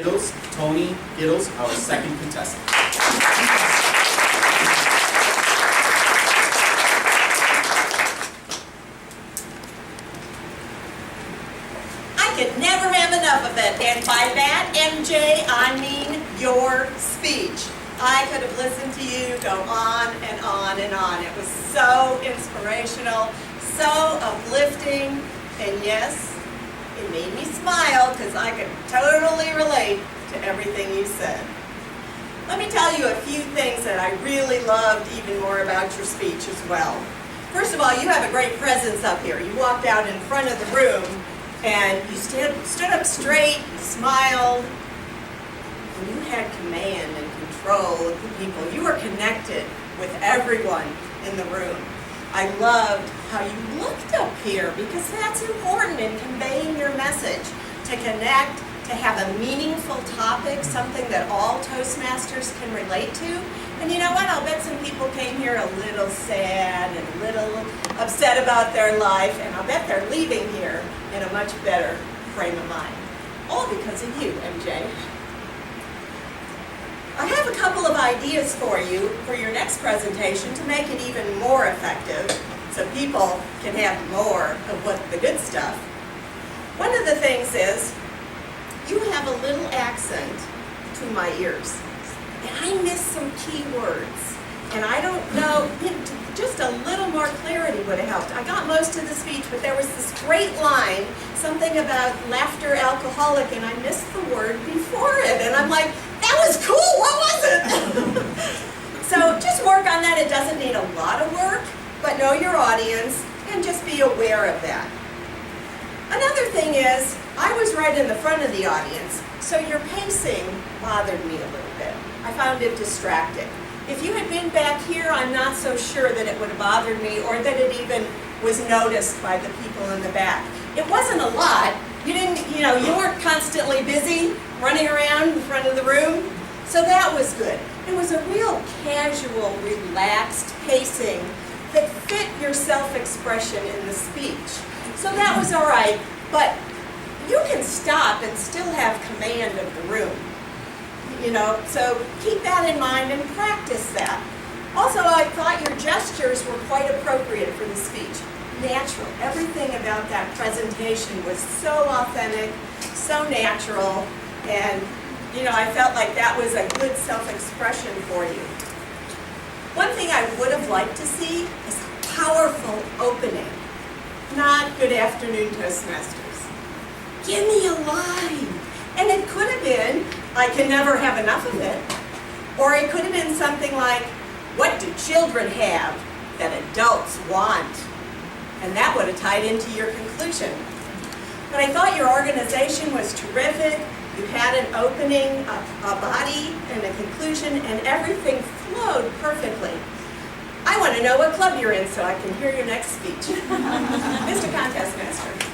Toni, our second contestant. I could never have enough of it, and by that, MJ, I mean your speech. I could have listened to you go on and on and on. It was so inspirational, so uplifting, and yes, it made me smile because I could totally relate to everything you said. Let me tell you a few things that I really loved even more about your speech as well. First of all, you have a great presence up here. You walked out in front of the room and you stood up straight, you smiled, and you had command and control of the people. You were connected with everyone in the room. I loved how you looked up here because that's important in conveying your message, to connect, to have a meaningful topic, something that all Toastmasters can relate to. And you know what? I'll bet some people came here a little sad and a little upset about their life, and I'll bet they're leaving here in a much better frame of mind. All because of you, MJ. I have a couple of ideas for you for your next presentation to make it even more effective so people can have more of what the good stuff. One of the things is you have a little accent to my ears. And I missed some key words. And I don't know, just a little more clarity would have helped. I got most of the speech, but there was this great line, something about laughter alcoholic, and I missed the word before it. And I'm like, that was cool, what was it? So just work on that. It doesn't need a lot of work, but know your audience and just be aware of that. Another thing is, I was right in the front of the audience, so your pacing bothered me a little bit. I found it distracting. If you had been back here, I'm not so sure that it would have bothered me or that it even was noticed by the people in the back. It wasn't a lot. You weren't constantly busy running around in front of the room, so that was good. It was a real casual, relaxed pacing that fit your self-expression in the speech. So that was all right, but you can stop and still have command of the room. So keep that in mind and practice that. Also, I thought your gestures were quite appropriate for the speech. Natural. Everything about that presentation was so authentic, so natural, and I felt like that was a good self-expression for you. One thing I would have liked to see is a powerful opening. Not good afternoon, Toastmasters. Give me a line. And it could have been, I can never have enough of it. Or it could have been something like, what do children have that adults want? And that would have tied into your conclusion. But I thought your organization was terrific. You had an opening, a body, and a conclusion, and everything flowed perfectly. I want to know what club you're in so I can hear your next speech. Mr. Contest Master.